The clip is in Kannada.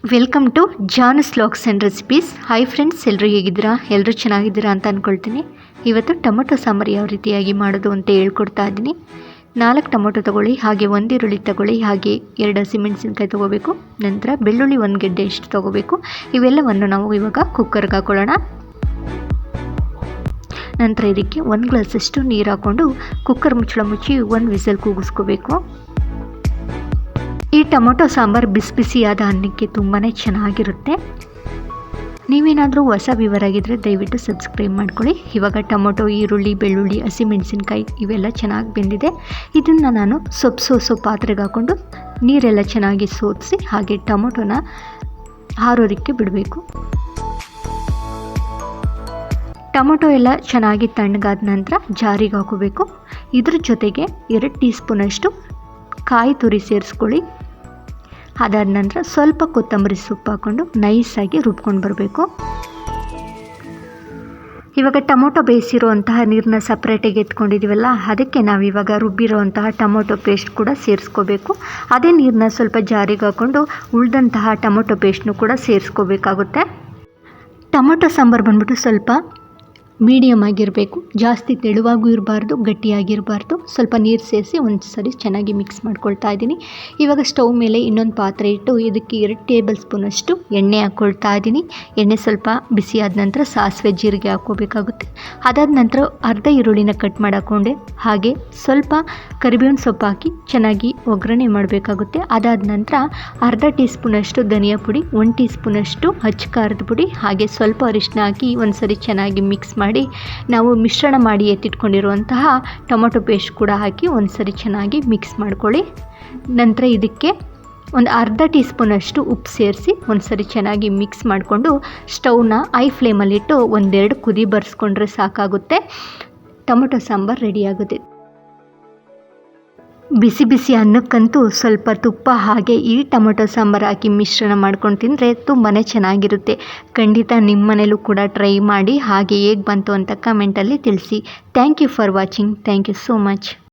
Welcome to Janas vlogs and recipes. Hi friends, ಎಲ್ಲರೂ ಹೇಗಿದ್ದೀರಾ? ಎಲ್ಲರೂ ಚೆನ್ನಾಗಿದ್ದೀರಾ ಅಂತ ಅಂದ್ಕೊಳ್ತೀನಿ. ಇವತ್ತು ಟೊಮೊಟೊ ಸಾಂಬಾರು ಯಾವ ರೀತಿಯಾಗಿ ಮಾಡೋದು ಅಂತ ಹೇಳ್ಕೊಡ್ತಾ ಇದ್ದೀನಿ. 4 ಟೊಮೊಟೊ ತೊಗೊಳ್ಳಿ, ಹಾಗೆ 1 ಈರುಳ್ಳಿ ತೊಗೊಳ್ಳಿ, ಹಾಗೆ 2 ಹಸಿಮೆಣಸಿನ್ಕಾಯಿ ತೊಗೋಬೇಕು. ನಂತರ ಬೆಳ್ಳುಳ್ಳಿ 1 ಗೆಡ್ಡೆ ಎಷ್ಟು ತೊಗೋಬೇಕು. ಇವೆಲ್ಲವನ್ನು ನಾವು ಇವಾಗ ಕುಕ್ಕರ್ಗೆ ಹಾಕೊಳ್ಳೋಣ. ನಂತರ ಇದಕ್ಕೆ 1 ಗ್ಲಾಸಷ್ಟು ನೀರು ಹಾಕ್ಕೊಂಡು ಕುಕ್ಕರ್ ಮುಚ್ಚಳ ಮುಚ್ಚಿ 1 ವಿಸಲ್ ಕೂಗಿಸ್ಕೋಬೇಕು. ಈ ಟೊಮೊಟೊ ಸಾಂಬಾರು ಬಿಸಿ ಬಿಸಿಯಾದ ಅನ್ನಕ್ಕೆ ತುಂಬಾ ಚೆನ್ನಾಗಿರುತ್ತೆ. ನೀವೇನಾದರೂ ಹೊಸ ವ್ಯೂವರ್ ಆಗಿದ್ದರೆ ದಯವಿಟ್ಟು ಸಬ್ಸ್ಕ್ರೈಬ್ ಮಾಡ್ಕೊಳ್ಳಿ. ಇವಾಗ ಟೊಮೊಟೊ, ಈರುಳ್ಳಿ, ಬೆಳ್ಳುಳ್ಳಿ, ಹಸಿಮೆಣಸಿನ್ಕಾಯಿ ಇವೆಲ್ಲ ಚೆನ್ನಾಗಿ ಬೆಂದಿದೆ. ಇದನ್ನು ನಾನು ಸೋಸೋ ಪಾತ್ರೆಗೆ ಹಾಕ್ಕೊಂಡು ನೀರೆಲ್ಲ ಚೆನ್ನಾಗಿ ಸೋಸಿ ಹಾಗೆ ಟೊಮೊಟೊನ ಆರೋದಕ್ಕೆ ಬಿಡಬೇಕು. ಟೊಮೊಟೊ ಎಲ್ಲ ಚೆನ್ನಾಗಿ ತಣ್ಣಗಾದ ನಂತರ ಜಾರಿಗೆ ಹಾಕೋಬೇಕು. ಇದ್ರ ಜೊತೆಗೆ 2 ಟೀ ಸ್ಪೂನಷ್ಟು ಕಾಯಿ ತುರಿ ಸೇರಿಸ್ಕೊಳ್ಳಿ. ಅದಾದ ನಂತರ ಸ್ವಲ್ಪ ಕೊತ್ತಂಬರಿ ಸೊಪ್ಪು ಹಾಕ್ಕೊಂಡು ನೈಸಾಗಿ ರುಬ್ಕೊಂಡು ಬರಬೇಕು. ಇವಾಗ ಟೊಮೊಟೊ ಬೇಯಿಸಿರುವಂತಹ ನೀರನ್ನ ಸಪ್ರೇಟಾಗಿ ಎತ್ಕೊಂಡಿದ್ದೀವಲ್ಲ, ಅದಕ್ಕೆ ನಾವಿವಾಗ ರುಬ್ಬಿರುವಂತಹ ಟೊಮೊಟೊ ಪೇಸ್ಟ್ ಕೂಡ ಸೇರಿಸ್ಕೋಬೇಕು. ಅದೇ ನೀರನ್ನ ಸ್ವಲ್ಪ ಜಾರಿಗೆ ಹಾಕ್ಕೊಂಡು ಉಳಿದಂತಹ ಟೊಮೊಟೊ ಪೇಸ್ಟ್ನು ಕೂಡ ಸೇರಿಸ್ಕೋಬೇಕಾಗುತ್ತೆ. ಟೊಮೊಟೊ ಸಾಂಬಾರು ಬಂದ್ಬಿಟ್ಟು ಸ್ವಲ್ಪ ಮೀಡಿಯಮ್ ಆಗಿರಬೇಕು. ಜಾಸ್ತಿ ತೆಳುವಾಗೂ ಇರಬಾರ್ದು, ಗಟ್ಟಿಯಾಗಿರಬಾರ್ದು. ಸ್ವಲ್ಪ ನೀರು ಸೇರಿಸಿ ಒಂದು ಸರಿ ಚೆನ್ನಾಗಿ ಮಿಕ್ಸ್ ಮಾಡ್ಕೊಳ್ತಾ ಇದ್ದೀನಿ. ಇವಾಗ ಸ್ಟವ್ ಮೇಲೆ ಇನ್ನೊಂದು ಪಾತ್ರೆ ಇಟ್ಟು ಇದಕ್ಕೆ 2 ಟೇಬಲ್ ಸ್ಪೂನಷ್ಟು ಎಣ್ಣೆ ಹಾಕ್ಕೊಳ್ತಾ ಇದ್ದೀನಿ. ಎಣ್ಣೆ ಸ್ವಲ್ಪ ಬಿಸಿಯಾದ ನಂತರ ಸಾಸಿವೆ ಜೀರಿಗೆ ಹಾಕ್ಕೋಬೇಕಾಗುತ್ತೆ. ಅದಾದ ನಂತರ ಅರ್ಧ ಈರುಳ್ಳಿನ ಕಟ್ ಮಾಡಿ ಹಾಕ್ಕೊಂಡೆ, ಹಾಗೆ ಸ್ವಲ್ಪ ಕರಿಬೇವಿನ ಸೊಪ್ಪು ಹಾಕಿ ಚೆನ್ನಾಗಿ ಒಗ್ಗರಣೆ ಮಾಡಬೇಕಾಗುತ್ತೆ. ಅದಾದ ನಂತರ ಅರ್ಧ ಟೀ ಸ್ಪೂನಷ್ಟು ಧನಿಯಾ ಪುಡಿ, 1 ಟೀ ಸ್ಪೂನಷ್ಟು ಅಚ್ಚ ಖಾರದ ಪುಡಿ, ಹಾಗೆ ಸ್ವಲ್ಪ ಅರಿಶಿನ ಹಾಕಿ ಒಂದು ಸರಿ ಚೆನ್ನಾಗಿ ಮಿಕ್ಸ್ ಮಾಡಿ ನಾವು ಮಿಶ್ರಣ ಮಾಡಿ ಎತ್ತಿಟ್ಕೊಂಡಿರುವಂತಹ ಟೊಮೊಟೊ ಪೇಸ್ಟ್ ಕೂಡ ಹಾಕಿ ಒಂದು ಸರಿ ಚೆನ್ನಾಗಿ ಮಿಕ್ಸ್ ಮಾಡ್ಕೊಳ್ಳಿ. ನಂತರ ಇದಕ್ಕೆ ಒಂದು ಅರ್ಧ ಟೀ ಸ್ಪೂನಷ್ಟು ಉಪ್ಪು ಸೇರಿಸಿ ಒಂದು ಸರಿ ಚೆನ್ನಾಗಿ ಮಿಕ್ಸ್ ಮಾಡಿಕೊಂಡು ಸ್ಟವ್ನ ಐ ಫ್ಲೇಮಲ್ಲಿಟ್ಟು 1-2 ಕುದಿ ಬರ್ಸ್ಕೊಂಡ್ರೆ ಸಾಕಾಗುತ್ತೆ. ಟೊಮೊಟೊ ಸಾಂಬಾರು ರೆಡಿಯಾಗುತ್ತೆ. ಬಿಸಿ ಬಿಸಿ ಅನ್ನಕ್ಕಂತೂ ಸ್ವಲ್ಪ ತುಪ್ಪ ಹಾಗೆ ಈ ಟೊಮೊಟೊ ಸಾಂಬಾರು ಹಾಕಿ ಮಿಶ್ರಣ ಮಾಡ್ಕೊಂಡು ತಿಂದರೆ ತುಂಬಾ ಚೆನ್ನಾಗಿರುತ್ತೆ. ಖಂಡಿತ ನಿಮ್ಮ ಮನೇಲೂ ಕೂಡ ಟ್ರೈ ಮಾಡಿ, ಹಾಗೆ ಹೇಗೆ ಬಂತು ಅಂತ ಕಮೆಂಟಲ್ಲಿ ತಿಳಿಸಿ. Thank you for watching. Thank you so much.